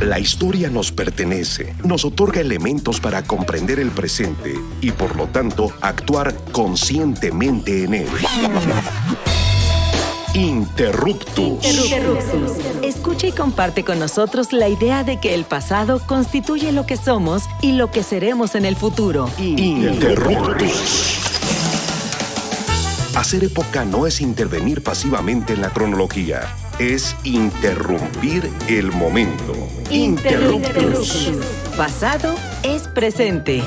La historia nos pertenece, nos otorga elementos para comprender el presente y, por lo tanto, actuar conscientemente en él. Interruptus. Escucha y comparte con nosotros la idea de que el pasado constituye lo que somos y lo que seremos en el futuro. Interruptus. Hacer época no es intervenir pasivamente en la cronología, es interrumpir el momento. Interruptus. Pasado es presente.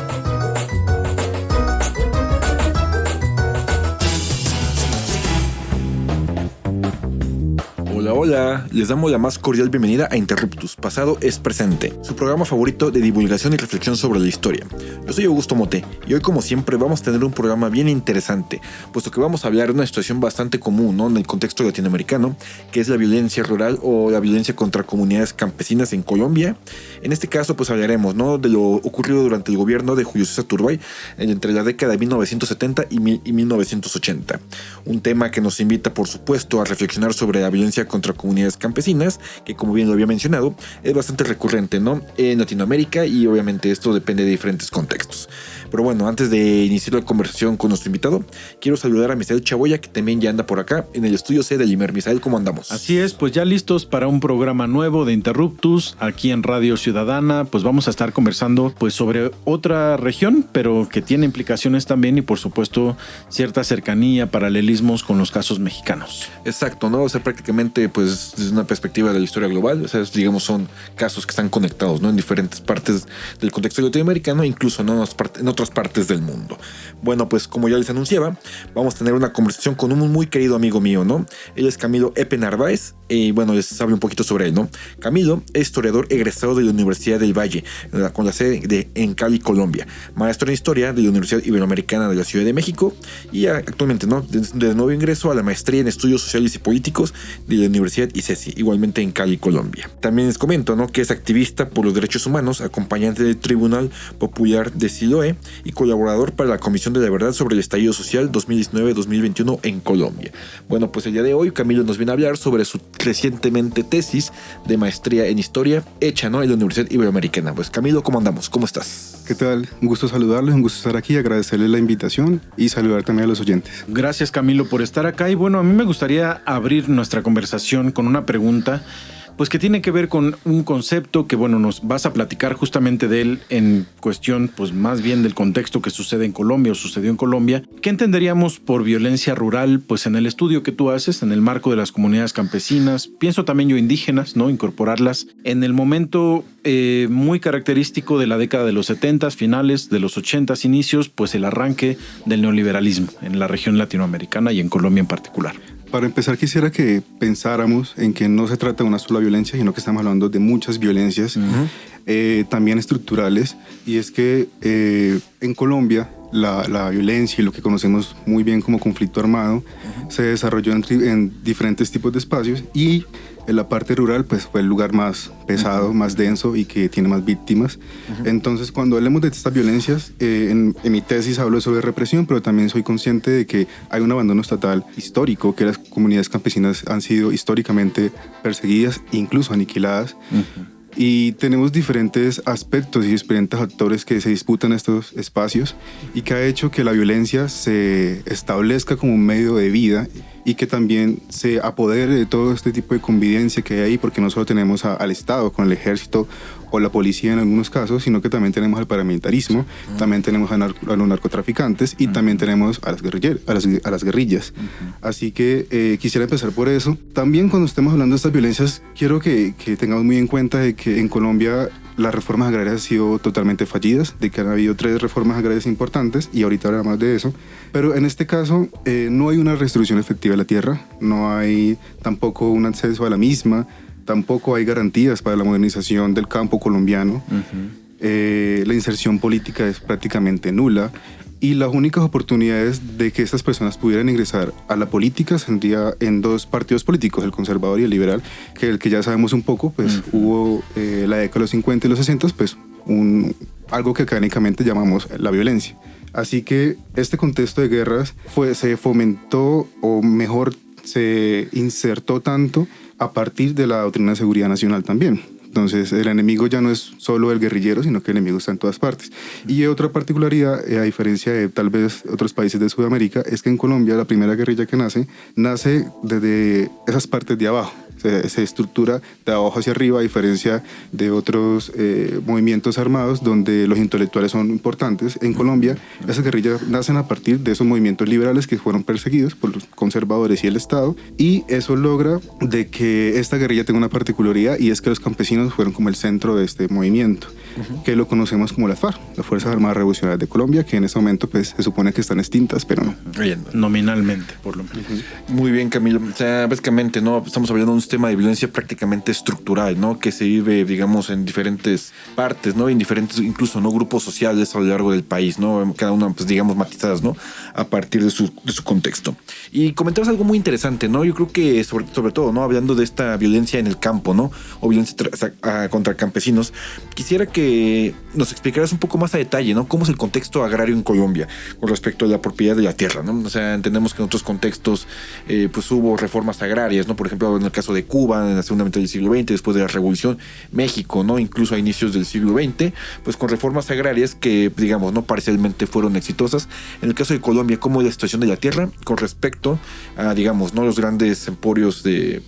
Hola, les damos la más cordial bienvenida a Interruptus, Pasado es Presente, su programa favorito de divulgación y reflexión sobre la historia. Yo soy Augusto Mote y hoy, como siempre, vamos a tener un programa bien interesante, puesto que vamos a hablar de una situación bastante común, ¿no?, en el contexto latinoamericano, que es la violencia rural o la violencia contra comunidades campesinas en Colombia. En este caso, pues hablaremos, ¿no?, de lo ocurrido durante el gobierno de Julio César Turbay entre la década de 1970 y 1980. Un tema que nos invita, por supuesto, a reflexionar sobre la violencia contra comunidades campesinas, que, como bien lo había mencionado, es bastante recurrente, ¿no?, en Latinoamérica, y obviamente esto depende de diferentes contextos. Pero bueno, antes de iniciar la conversación con nuestro invitado, quiero saludar a Misael Chaboya, que también ya anda por acá en el estudio C del IMER. Misael, ¿cómo andamos? Así es, pues ya listos para un programa nuevo de Interruptus aquí en Radio Ciudadana. Pues vamos a estar conversando pues sobre otra región, pero que tiene implicaciones también y, por supuesto, cierta cercanía, paralelismos con los casos mexicanos. Exacto, ¿no? O sea, prácticamente pues desde una perspectiva de la historia global, o sea, digamos, son casos que están conectados, ¿no?, en diferentes partes del contexto latinoamericano, incluso, ¿no?, en otras partes del mundo. Bueno, pues como ya les anunciaba, vamos a tener una conversación con un muy querido amigo mío, ¿no? Él es Camilo Epe Narváez, y bueno, les hablo un poquito sobre él, ¿no? Camilo es historiador egresado de la Universidad del Valle, con la sede en Cali, Colombia, maestro en historia de la Universidad Iberoamericana de la Ciudad de México, y actualmente, ¿no?, de nuevo ingreso a la maestría en estudios sociales y políticos de la Universidad ICESI, igualmente en Cali, Colombia. También les comento, ¿no?, que es activista por los derechos humanos, acompañante del Tribunal Popular de Siloé y colaborador para la Comisión de la Verdad sobre el Estallido Social 2019-2021 en Colombia. Bueno, pues el día de hoy Camilo nos viene a hablar sobre su recientemente tesis de maestría en historia hecha, ¿no?, en la Universidad Iberoamericana. Pues Camilo, ¿cómo andamos? ¿Cómo estás? ¿Qué tal? Un gusto saludarles, un gusto estar aquí, agradecerles la invitación y saludar también a los oyentes. Gracias, Camilo, por estar acá. Y bueno, a mí me gustaría abrir nuestra conversación con una pregunta pues que tiene que ver con un concepto que, bueno, nos vas a platicar justamente de él en cuestión, pues más bien del contexto que sucede en Colombia o sucedió en Colombia. ¿Qué entenderíamos por violencia rural? Pues en el estudio que tú haces, en el marco de las comunidades campesinas, pienso también yo indígenas, ¿no?, incorporarlas en el momento muy característico de la década de los 70, finales de los 80, inicios, pues el arranque del neoliberalismo en la región latinoamericana y en Colombia en particular. Para empezar, quisiera que pensáramos en que no se trata de una sola violencia, sino que estamos hablando de muchas violencias, también estructurales. Y es que en Colombia la violencia y lo que conocemos muy bien como conflicto armado se desarrolló en diferentes tipos de espacios, y en la parte rural pues fue el lugar más pesado, más denso y que tiene más víctimas. Entonces, cuando hablemos de estas violencias, en mi tesis hablo sobre represión, pero también soy consciente de que hay un abandono estatal histórico, que las comunidades campesinas han sido históricamente perseguidas, incluso aniquiladas. Y tenemos diferentes aspectos y diferentes actores que se disputan estos espacios, y que ha hecho que la violencia se establezca como un medio de vida y que también se apodere de todo este tipo de convivencia que hay ahí, porque no solo tenemos al Estado con el ejército o la policía en algunos casos, sino que también tenemos al paramilitarismo, también tenemos a los narcotraficantes y también tenemos a las guerrillas. Así que quisiera empezar por eso. También, cuando estemos hablando de estas violencias, quiero que tengamos muy en cuenta de que en Colombia las reformas agrarias han sido totalmente fallidas, de que han habido 3 reformas agrarias importantes, y ahorita hablaremos de eso. Pero en este caso no hay una redistribución efectiva de la tierra, no hay tampoco un acceso a la misma, tampoco hay garantías para la modernización del campo colombiano. La inserción política es prácticamente nula, y las únicas oportunidades de que estas personas pudieran ingresar a la política sería en 2 partidos políticos, el conservador y el liberal, que el que ya sabemos un poco, pues hubo la década de los 50 y los 60, pues algo que académicamente llamamos la violencia. Así que este contexto de guerras se fomentó, o mejor, se insertó tanto a partir de la doctrina de seguridad nacional también, Entonces el enemigo ya no es solo el guerrillero, sino que el enemigo está en todas partes. Y otra particularidad, a diferencia de tal vez otros países de Sudamérica, es que en Colombia la primera guerrilla que nace desde esas partes de abajo. Se estructura de abajo hacia arriba, a diferencia de otros movimientos armados donde los intelectuales son importantes. En Colombia, esas guerrillas nacen a partir de esos movimientos liberales que fueron perseguidos por los conservadores y el Estado, y eso logra de que esta guerrilla tenga una particularidad, y es que los campesinos fueron como el centro de este movimiento, que lo conocemos como las FARC, las Fuerzas Armadas Revolucionarias de Colombia, que en este momento pues, se supone que están extintas, pero no. Nominalmente, por lo menos. Muy bien, Camilo. O sea, básicamente, ¿no? Estamos hablando de un sistema de violencia prácticamente estructural, ¿no? Que se vive, digamos, en diferentes partes, ¿no? En diferentes, incluso, ¿no? Grupos sociales a lo largo del país, ¿no? Cada una, pues, digamos, matizadas, ¿no? A partir de su contexto. Y comentabas algo muy interesante, ¿no? Yo creo que, sobre todo, ¿no? Hablando de esta violencia en el campo, ¿no? O violencia contra campesinos, quisiera que nos explicaras un poco más a detalle, ¿no? Cómo es el contexto agrario en Colombia con respecto a la propiedad de la tierra, ¿no? O sea, entendemos que en otros contextos, pues hubo reformas agrarias, ¿no? Por ejemplo, en el caso de Cuba, en la segunda mitad del siglo XX, después de la Revolución, México, ¿no? Incluso a inicios del siglo XX, pues con reformas agrarias que, digamos, no parcialmente fueron exitosas. En el caso de Colombia, ¿cómo es la situación de la tierra con respecto a, digamos, ¿no? Los grandes emporios de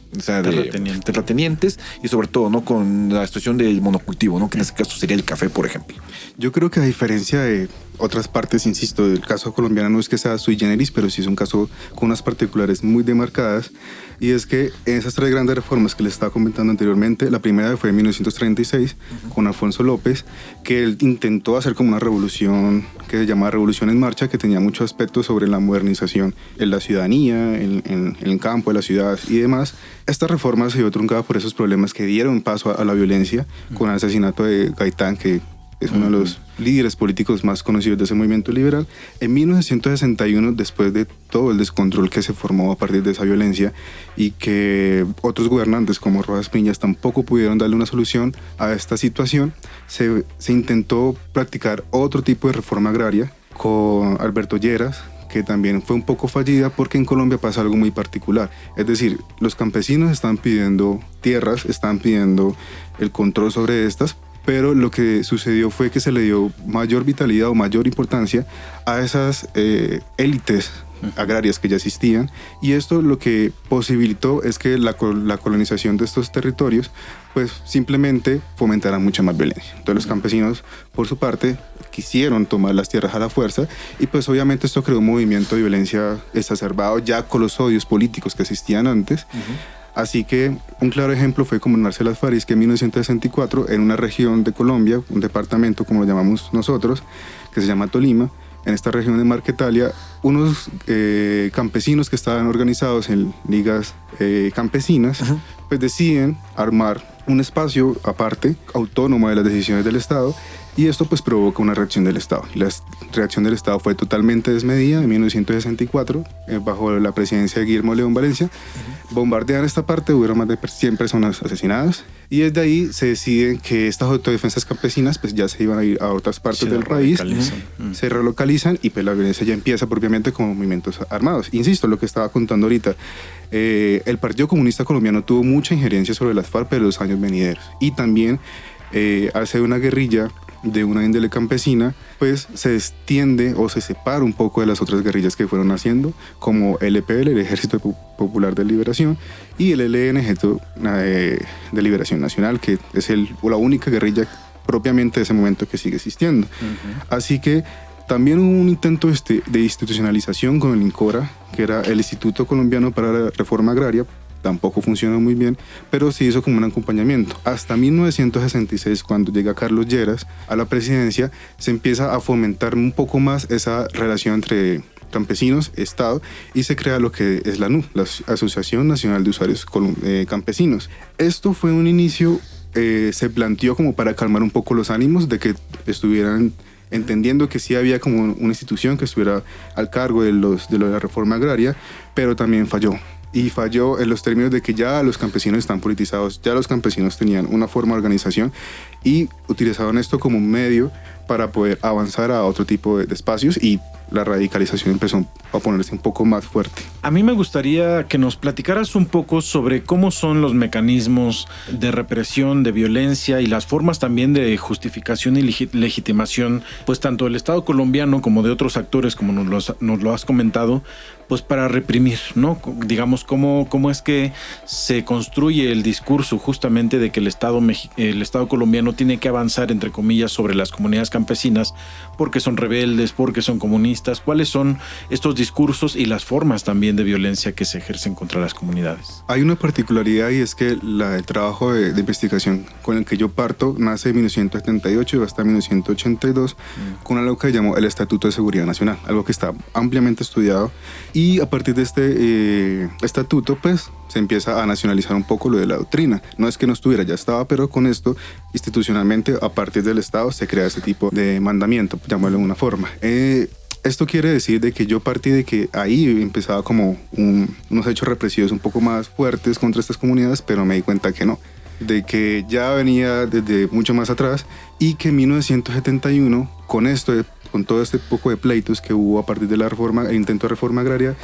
terratenientes y sobre todo, ¿no? Con la situación del monocultivo, ¿no? Que en este caso sería el café, por ejemplo. Yo creo que a diferencia de otras partes, insisto, el caso colombiano no es que sea sui generis, pero sí es un caso con unas particulares muy demarcadas, y es que en esas tres grandes reformas que les estaba comentando anteriormente, la primera fue en 1936 con Alfonso López, que él intentó hacer como una revolución que se llama Revolución en Marcha, que tenía muchos aspectos sobre la modernización en la ciudadanía, en el campo, en la ciudad y demás. Esta reforma se vio truncada por esos problemas que dieron paso a la violencia, con el asesinato de Gaitán, que es uno de los líderes políticos más conocidos de ese movimiento liberal. En 1961, después de todo el descontrol que se formó a partir de esa violencia y que otros gobernantes como Rojas Piñas tampoco pudieron darle una solución a esta situación, se intentó practicar otro tipo de reforma agraria con Alberto Lleras, que también fue un poco fallida, porque en Colombia pasa algo muy particular. Es decir, los campesinos están pidiendo tierras, están pidiendo el control sobre estas, pero lo que sucedió fue que se le dio mayor vitalidad o mayor importancia a esas élites agrarias que ya existían, y esto lo que posibilitó es que la colonización de estos territorios pues simplemente fomentara mucha más violencia. Entonces los campesinos, por su parte, quisieron tomar las tierras a la fuerza, y pues obviamente esto creó un movimiento de violencia exacerbado ya con los odios políticos que existían antes. Así que un claro ejemplo fue comandar las FARC, que en 1964, en una región de Colombia, un departamento como lo llamamos nosotros, que se llama Tolima, en esta región de Marquetalia, unos campesinos que estaban organizados en ligas campesinas, pues deciden armar un espacio aparte, autónomo de las decisiones del Estado, y esto pues provoca una reacción del Estado. Y la reacción del Estado fue totalmente desmedida. En 1964, bajo la presidencia de Guillermo León Valencia, bombardean esta parte, hubieron más de 100 personas asesinadas, y desde ahí se deciden que estas autodefensas campesinas pues ya se iban a ir a otras partes del país, se relocalizan, y pues la violencia ya empieza propiamente con movimientos armados. Insisto, lo que estaba contando ahorita, el Partido Comunista Colombiano tuvo mucha injerencia sobre las FARC de los años venideros, y también al ser una guerrilla de una índole campesina, pues se extiende o se separa un poco de las otras guerrillas que fueron haciendo, como el EPL, el Ejército Popular de Liberación, y el ELN, Ejército de Liberación Nacional, que es la única guerrilla propiamente de ese momento que sigue existiendo. Así que también hubo un intento de institucionalización con el INCORA, que era el Instituto Colombiano para la Reforma Agraria. Tampoco funcionó muy bien, pero se hizo como un acompañamiento. Hasta 1966, cuando llega Carlos Lleras a la presidencia, se empieza a fomentar un poco más esa relación entre campesinos, Estado, y se crea lo que es la ANU, la Asociación Nacional de Usuarios Campesinos. Esto fue un inicio, se planteó como para calmar un poco los ánimos de que estuvieran entendiendo que sí había como una institución que estuviera al cargo de la reforma agraria, pero también falló. Y falló en los términos de que ya los campesinos están politizados, ya los campesinos tenían una forma de organización y utilizaban esto como un medio para poder avanzar a otro tipo de espacios, y la radicalización empezó a ponerse un poco más fuerte. A mí me gustaría que nos platicaras un poco sobre cómo son los mecanismos de represión, de violencia y las formas también de justificación y legitimación, pues tanto del Estado colombiano como de otros actores, como nos lo has comentado, pues para reprimir, ¿no? Digamos, cómo es que se construye el discurso justamente de que el Estado colombiano tiene que avanzar, entre comillas, sobre las comunidades campesinas porque son rebeldes, porque son comunistas. ¿Cuáles son estos discursos y las formas también de violencia que se ejercen contra las comunidades? Hay una particularidad y es que el trabajo de investigación con el que yo parto nace en 1978 y va hasta 1982 con algo que llamó el Estatuto de Seguridad Nacional, algo que está ampliamente estudiado. Y a partir de este estatuto, pues, se empieza a nacionalizar un poco lo de la doctrina. No es que no estuviera, ya estaba, pero con esto, institucionalmente, a partir del Estado, se crea ese tipo de mandamiento, llamarlo de una forma. Esto quiere decir de que yo partí de que ahí empezaba como unos hechos represivos un poco más fuertes contra estas comunidades, pero me di cuenta que no, de que ya venía desde mucho más atrás y que en 1971, con todo este poco de pleitos que hubo a partir de el intento de reforma agraria,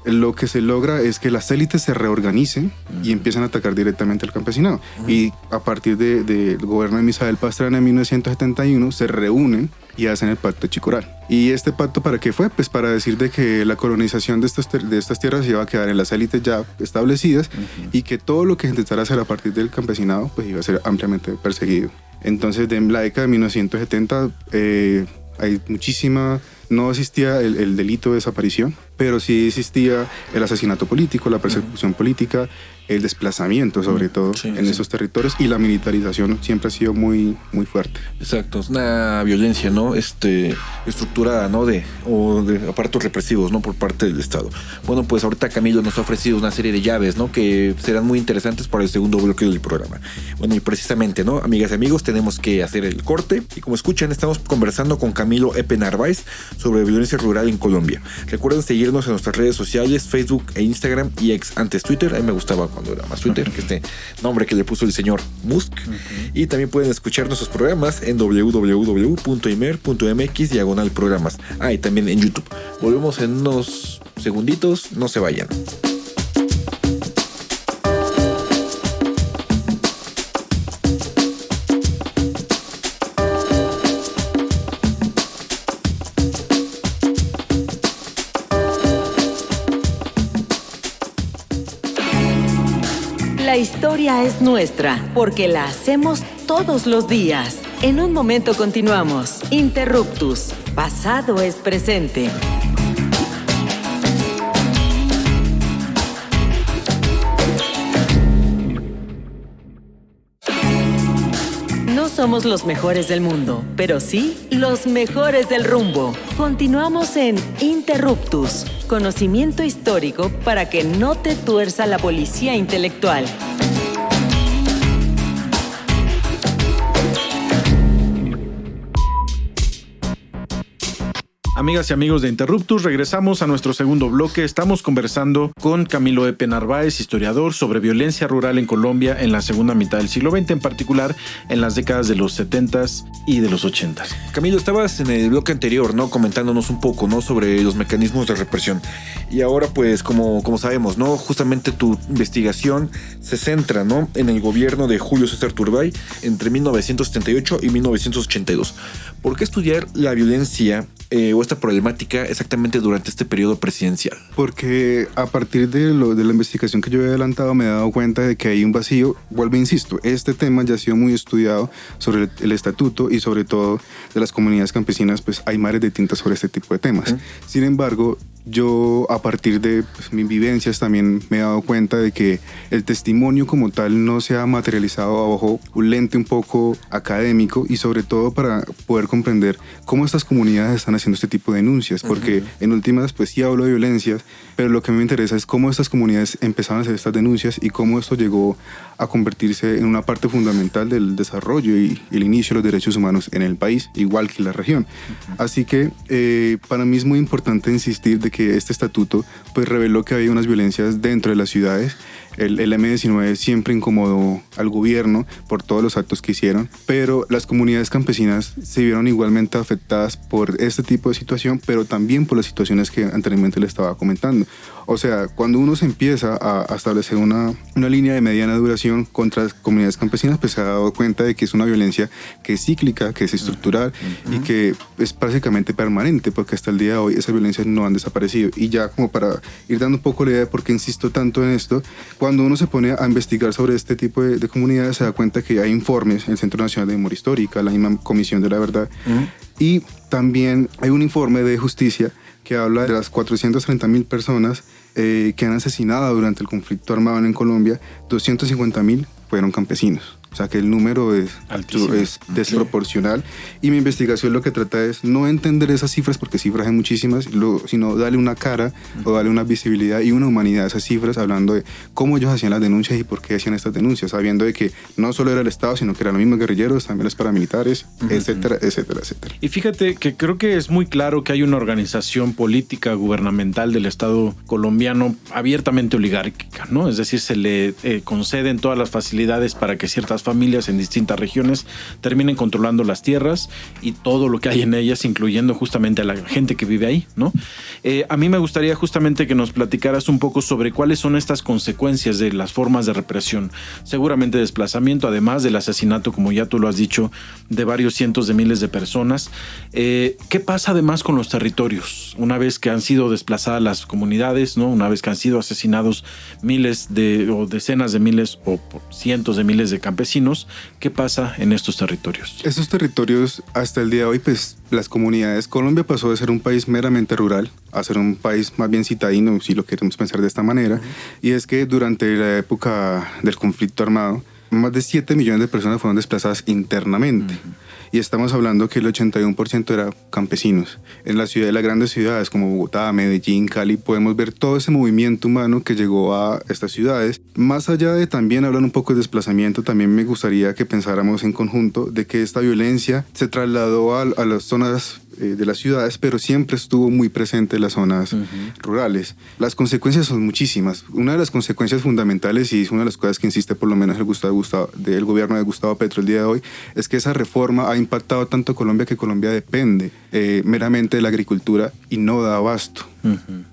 lo que se logra es que las élites se reorganicen y empiezan a atacar directamente al campesinado. Y a partir del gobierno de Misael Pastrana en 1971 se reúnen y hacen el Pacto de Chicoral. ¿Y este pacto para qué fue? Pues para decir de que la colonización de estas tierras iba a quedar en las élites ya establecidas y que todo lo que se intentara hacer a partir del campesinado pues iba a ser ampliamente perseguido. Entonces, en la década de 1970 hay no existía el delito de desaparición, pero sí existía el asesinato político, la persecución política, el desplazamiento sobre todo en esos territorios, y la militarización siempre ha sido muy, muy fuerte. Exacto, es una violencia, ¿no? Estructurada, ¿no? De aparatos represivos, ¿no? Por parte del Estado. Bueno, pues ahorita Camilo nos ha ofrecido una serie de llaves, ¿no? Que serán muy interesantes para el segundo bloque del programa. Bueno, y precisamente, ¿no? Amigas y amigos, tenemos que hacer el corte, y como escuchan, estamos conversando con Camilo Epe Narváez sobre violencia rural en Colombia. Recuerden seguirnos en nuestras redes sociales, Facebook e Instagram, y antes Twitter. A mí me gustaba cuando era más Twitter, que este nombre que le puso el señor Musk. Y también pueden escuchar nuestros programas en www.imer.mx/programas. Y también en YouTube. Volvemos en unos segunditos, no se vayan. La historia es nuestra, porque la hacemos todos los días. En un momento continuamos. Interruptus. Pasado es presente. No somos los mejores del mundo, pero sí los mejores del rumbo. Continuamos en Interruptus, conocimiento histórico para que no te tuerza la policía intelectual. Amigas y amigos de Interruptus, regresamos a nuestro segundo bloque. Estamos conversando con Camilo Epe Narváez, historiador, sobre violencia rural en Colombia en la segunda mitad del siglo XX, en particular en las décadas de los 70s y de los 80s. Camilo, estabas en el bloque anterior, ¿no? Comentándonos un poco, ¿no? Sobre los mecanismos de represión. Y ahora, pues, como sabemos, ¿no? Justamente tu investigación se centra, ¿no? En el gobierno de Julio César Turbay entre 1978 y 1982. ¿Por qué estudiar la violencia o esta problemática exactamente durante este periodo presidencial? Porque a partir de la investigación que yo he adelantado me he dado cuenta de que hay un vacío. Vuelvo, insisto, este tema ya ha sido muy estudiado sobre el estatuto y sobre todo de las comunidades campesinas, pues hay mares de tinta sobre este tipo de temas. Sin embargo, yo a partir de mis vivencias también me he dado cuenta de que el testimonio como tal no se ha materializado bajo un lente un poco académico y sobre todo para poder comprender cómo estas comunidades están haciendo este tipo de denuncias, porque en últimas pues sí hablo de violencias, pero lo que me interesa es cómo estas comunidades empezaron a hacer estas denuncias y cómo esto llegó a convertirse en una parte fundamental del desarrollo y el inicio de los derechos humanos en el país, igual que en la región. Así que para mí es muy importante insistir de que este estatuto pues reveló que había unas violencias dentro de las ciudades El M-19 siempre incomodó al gobierno por todos los actos que hicieron, pero las comunidades campesinas se vieron igualmente afectadas por este tipo de situación, pero también por las situaciones que anteriormente le estaba comentando. O sea, cuando uno se empieza a establecer una línea de mediana duración contra las comunidades campesinas, pues se ha dado cuenta de que es una violencia que es cíclica, que es estructural y que es básicamente permanente, porque hasta el día de hoy esas violencias no han desaparecido. Y ya como para ir dando un poco la idea de por qué insisto tanto en esto, cuando uno se pone a investigar sobre este tipo de comunidades, se da cuenta que hay informes en el Centro Nacional de Memoria Histórica, la misma Comisión de la Verdad, y también hay un informe de justicia que habla de las 430.000 personas que han asesinado durante el conflicto armado en Colombia. 250.000 fueron campesinos. O sea que el número es desproporcional. Y mi investigación lo que trata es no entender esas cifras, porque cifras hay muchísimas, sino darle una cara o darle una visibilidad y una humanidad a esas cifras, hablando de cómo ellos hacían las denuncias y por qué hacían estas denuncias, sabiendo de que no solo era el Estado, sino que eran los mismos guerrilleros, también los paramilitares, etcétera, etcétera, etcétera. Y fíjate que creo que es muy claro que hay una organización política gubernamental del Estado colombiano abiertamente oligárquica, ¿no? Es decir, se le conceden todas las facilidades para que ciertas familias en distintas regiones terminen controlando las tierras y todo lo que hay en ellas, incluyendo justamente a la gente que vive ahí, ¿no? A mí me gustaría justamente que nos platicaras un poco sobre cuáles son estas consecuencias de las formas de represión. Seguramente desplazamiento, además del asesinato, como ya tú lo has dicho, de varios cientos de miles de personas. ¿Qué pasa además con los territorios? Una vez que han sido desplazadas las comunidades, ¿no? Una vez que han sido asesinados miles o decenas de miles o cientos de miles de campesinos, ¿qué pasa en estos territorios? Estos territorios, hasta el día de hoy, pues las comunidades, Colombia pasó de ser un país meramente rural a ser un país más bien citadino, si lo queremos pensar de esta manera, y es que durante la época del conflicto armado, más de 7 millones de personas fueron desplazadas internamente. Y estamos hablando que el 81% era campesinos. En las grandes ciudades como Bogotá, Medellín, Cali, podemos ver todo ese movimiento humano que llegó a estas ciudades. Más allá de también hablar un poco de desplazamiento, también me gustaría que pensáramos en conjunto de que esta violencia se trasladó a las zonas de las ciudades, pero siempre estuvo muy presente en las zonas rurales. Las consecuencias son muchísimas. Una de las consecuencias fundamentales, y es una de las cosas que insiste por lo menos el gobierno de Gustavo Petro el día de hoy, es que esa reforma ha impactado tanto a Colombia que Colombia depende meramente de la agricultura y no da abasto.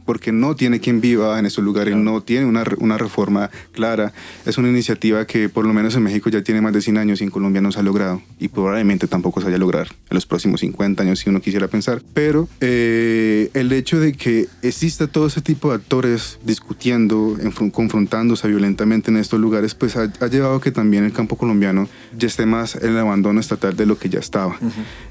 Porque no tiene quien viva en esos lugares, no tiene una reforma clara. Es una iniciativa que por lo menos en México ya tiene más de 100 años y en Colombia no se ha logrado, y probablemente tampoco se vaya a lograr en los próximos 50 años si uno quisiera pensar. Pero el hecho de que exista todo ese tipo de actores discutiendo, confrontándose violentamente en estos lugares, pues ha llevado a que también el campo colombiano ya esté más en el abandono estatal de lo que ya estaba.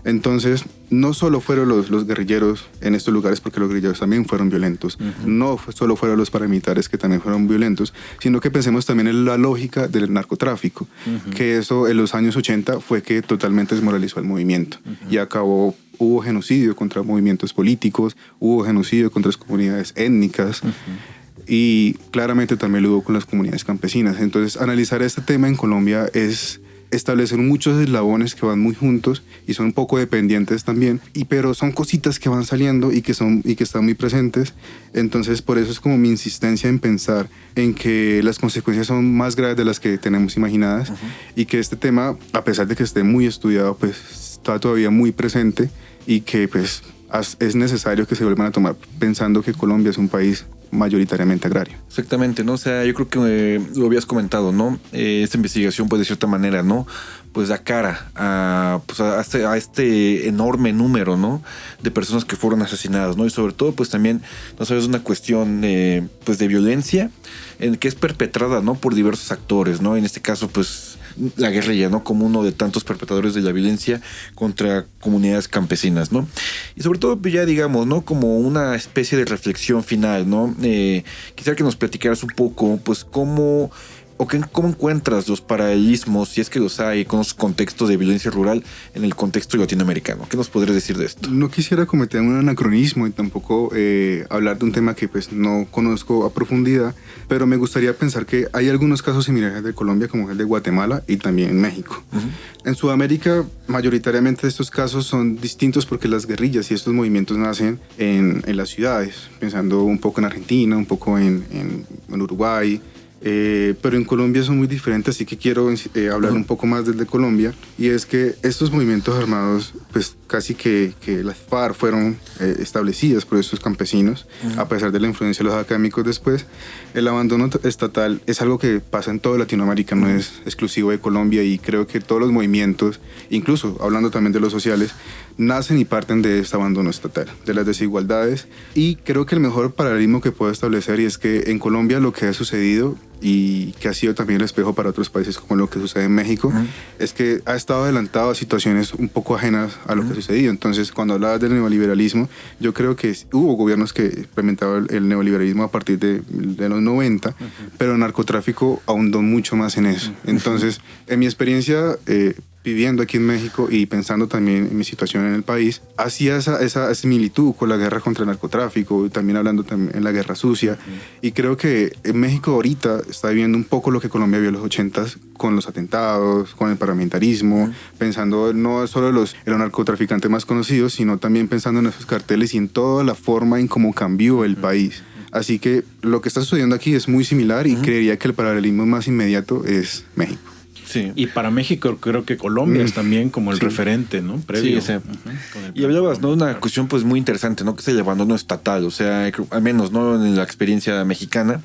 Entonces, no solo fueron los guerrilleros en estos lugares, porque los guerrilleros también fueron violentos. No solo fueron los paramilitares, que también fueron violentos, sino que pensemos también en la lógica del narcotráfico, que eso en los años 80 fue que totalmente desmoralizó el movimiento y hubo genocidio contra movimientos políticos, hubo genocidio contra las comunidades étnicas, y claramente también lo hubo con las comunidades campesinas. Entonces, analizar este tema en Colombia es establecer muchos eslabones que van muy juntos y son un poco dependientes también, pero son cositas que van saliendo y que están muy presentes. Entonces, por eso es como mi insistencia en pensar en que las consecuencias son más graves de las que tenemos imaginadas, y que este tema, a pesar de que esté muy estudiado, pues está todavía muy presente, y que pues es necesario que se vuelvan a tomar pensando que Colombia es un país mayoritariamente agrario. Exactamente, ¿no? O sea, yo creo que lo habías comentado, ¿no? Esta investigación, pues de cierta manera, ¿no? Pues da cara a este enorme número, ¿no? De personas que fueron asesinadas, ¿no? Y sobre todo, pues también, no sabes, una cuestión pues de violencia en que es perpetrada, ¿no? Por diversos actores, ¿no? En este caso, pues la guerrilla, ¿no? Como uno de tantos perpetradores de la violencia contra comunidades campesinas, ¿no? Y sobre todo, pues ya digamos, ¿no? Como una especie de reflexión final, ¿no? Quisiera que nos platicaras un poco, pues, cómo encuentras los paralelismos, si es que los hay, con los contextos de violencia rural en el contexto latinoamericano. ¿Qué nos podrías decir de esto? No quisiera cometer un anacronismo y tampoco hablar de un tema que pues no conozco a profundidad, pero me gustaría pensar que hay algunos casos similares de Colombia, como el de Guatemala y también en México. En Sudamérica, mayoritariamente estos casos son distintos porque las guerrillas y estos movimientos nacen en las ciudades, pensando un poco en Argentina, un poco en Uruguay, pero en Colombia son muy diferentes, así que quiero hablar un poco más desde Colombia, y es que estos movimientos armados, pues casi que las FARC fueron establecidas por estos campesinos, a pesar de la influencia de los académicos después. El abandono estatal es algo que pasa en toda Latinoamérica, no es exclusivo de Colombia, y creo que todos los movimientos, incluso hablando también de los sociales, nacen y parten de este abandono estatal, de las desigualdades, y creo que el mejor paralelismo que puedo establecer, y es que en Colombia lo que ha sucedido y que ha sido también el espejo para otros países como lo que sucede en México, es que ha estado adelantado a situaciones un poco ajenas a lo que ha sucedido. Entonces, cuando hablabas del neoliberalismo, yo creo que hubo gobiernos que implementaban el neoliberalismo a partir de los 90, pero el narcotráfico ahondó mucho más en eso. Entonces, en mi experiencia viviendo aquí en México y pensando también en mi situación en el país, hacía esa similitud con la guerra contra el narcotráfico, y también hablando también en la guerra sucia. Y creo que en México ahorita está viviendo un poco lo que Colombia vio en los 80s, con los atentados, con el paramilitarismo, pensando no solo en los narcotraficantes más conocidos, sino también pensando en esos carteles y en toda la forma en cómo cambió el país. Así que lo que está sucediendo aquí es muy similar, y creería que el paralelismo más inmediato es México. Sí. Y para México creo que Colombia es también como el referente, ¿no? Previo. Sí, y hablabas, ¿no?, de una cuestión pues muy interesante, ¿no?, que es el abandono estatal. O sea, al menos, ¿no?, en la experiencia mexicana,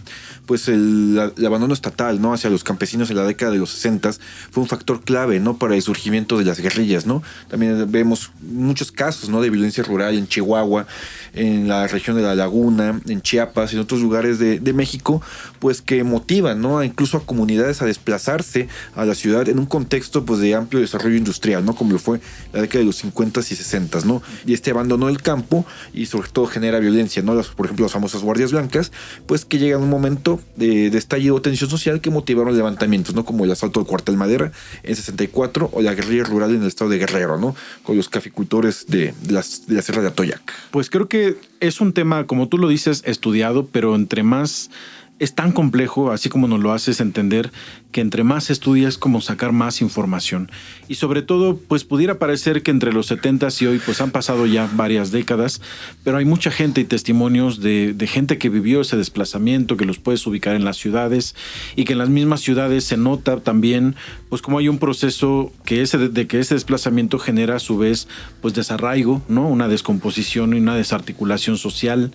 pues el abandono estatal, ¿no?, hacia los campesinos en la década de los 60 fue un factor clave, ¿no?, para el surgimiento de las guerrillas, ¿no? También vemos muchos casos, ¿no?, de violencia rural en Chihuahua, en la región de La Laguna, en Chiapas y en otros lugares de México, pues que motivan, ¿no?, incluso a comunidades a desplazarse a la ciudad en un contexto pues de amplio desarrollo industrial, ¿no?, como lo fue la década de los 50s y 60s, ¿no? Y este abandono del campo y sobre todo genera violencia, ¿no? Por ejemplo, las famosas guardias blancas, pues que llegan a un momento de estallido o tensión social que motivaron levantamientos, ¿no?, como el asalto del Cuartel Madera en 64 o la guerrilla rural en el estado de Guerrero, ¿no?, con los caficultores de la Sierra de Atoyac. Pues creo que es un tema, como tú lo dices, estudiado, pero entre más es tan complejo, así como nos lo haces entender, que entre más estudias, como sacar más información. Y sobre todo, pues pudiera parecer que entre los 70s y hoy, pues han pasado ya varias décadas, pero hay mucha gente y testimonios de gente que vivió ese desplazamiento, que los puedes ubicar en las ciudades, y que en las mismas ciudades se nota también, pues como hay un proceso que ese desplazamiento genera a su vez, pues desarraigo, ¿no?, una descomposición y una desarticulación social.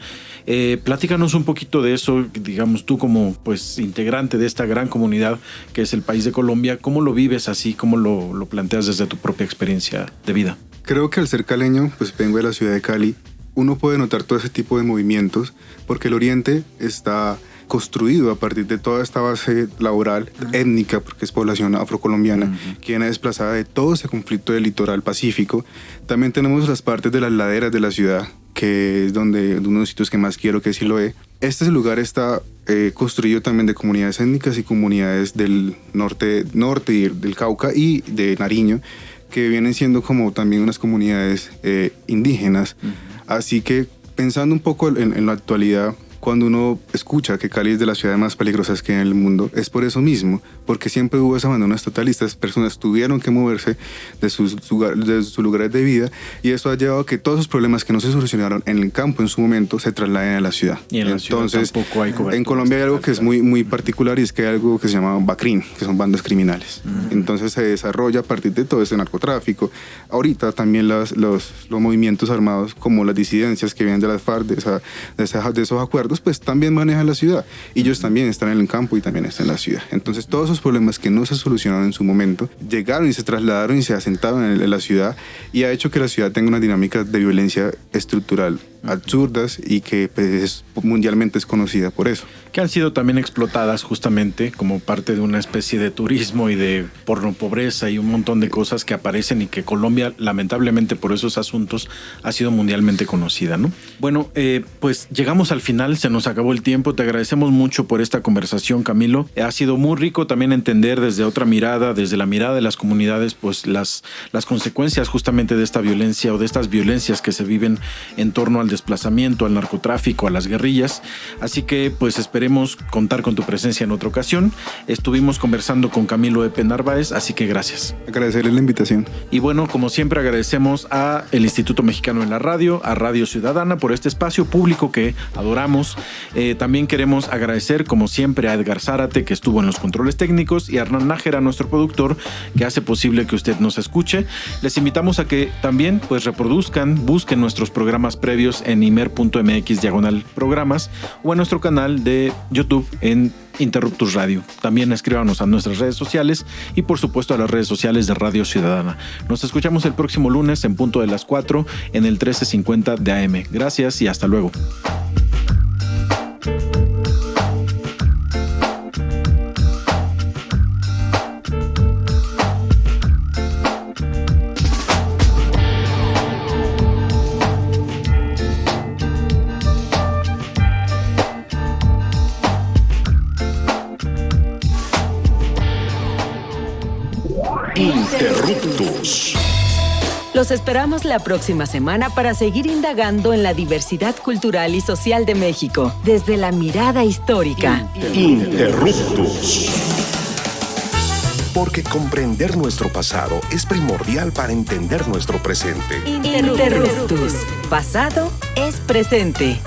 Platícanos un poquito de eso, digamos, tú como pues integrante de esta gran comunidad que es el país de Colombia, ¿cómo lo vives así? ¿Cómo lo planteas desde tu propia experiencia de vida? Creo que al ser caleño, pues vengo de la ciudad de Cali, uno puede notar todo ese tipo de movimientos, porque el oriente está construido a partir de toda esta base laboral, étnica, porque es población afrocolombiana, que viene desplazada de todo ese conflicto del litoral pacífico. También tenemos las partes de las laderas de la ciudad, que es uno de los sitios que más quiero, que es Siloé. Este lugar está construido también de comunidades étnicas y comunidades del norte y del Cauca y de Nariño, que vienen siendo como también unas comunidades indígenas. Así que pensando un poco en la actualidad, cuando uno escucha que Cali es de las ciudades más peligrosas que hay en el mundo, es por eso mismo, porque siempre hubo ese abandono estatal y estas personas tuvieron que moverse de sus lugares de vida, y eso ha llevado a que todos esos problemas que no se solucionaron en el campo en su momento se trasladen a la ciudad. Y en Entonces, la ciudad tampoco hay cobertura. En Colombia hay algo que es muy, muy particular, y es que hay algo que se llama BACRIM, que son bandas criminales. Entonces se desarrolla a partir de todo ese narcotráfico. Ahorita también los movimientos armados, como las disidencias que vienen de las FARC, de esos acuerdos, pues también manejan la ciudad, y ellos también están en el campo y también están en la ciudad. Entonces todos esos problemas que no se solucionaron en su momento llegaron y se trasladaron y se asentaron en la ciudad, y ha hecho que la ciudad tenga una dinámica de violencia estructural absurdas, y que pues, mundialmente es conocida por eso. Que han sido también explotadas justamente como parte de una especie de turismo y de pornopobreza y un montón de cosas que aparecen, y que Colombia, lamentablemente por esos asuntos, ha sido mundialmente conocida, ¿no? Bueno, pues llegamos al final, se nos acabó el tiempo. Te agradecemos mucho por esta conversación, Camilo. Ha sido muy rico también entender desde otra mirada, desde la mirada de las comunidades, pues las consecuencias justamente de esta violencia o de estas violencias que se viven en torno al desplazamiento, al narcotráfico, a las guerrillas. Así que pues esperemos contar con tu presencia en otra ocasión. Estuvimos conversando con Camilo Epe Narváez, así que gracias. Agradecerle la invitación. Y bueno, como siempre agradecemos a el Instituto Mexicano de la Radio, a Radio Ciudadana por este espacio público que adoramos. También queremos agradecer como siempre a Edgar Zárate, que estuvo en los controles técnicos, y a Hernán Nájera, nuestro productor, que hace posible que usted nos escuche. Les invitamos a que también pues reproduzcan, busquen nuestros programas previos en imer.mx/programas o en nuestro canal de YouTube en Interruptus Radio. También escríbanos a nuestras redes sociales y por supuesto a las redes sociales de Radio Ciudadana. Nos escuchamos el próximo lunes en punto de las 4 en el 1350 de AM. Gracias y hasta luego. Interruptus. Los esperamos la próxima semana para seguir indagando en la diversidad cultural y social de México, desde la mirada histórica. Interruptus. Porque comprender nuestro pasado es primordial para entender nuestro presente. Interruptus. Pasado es presente.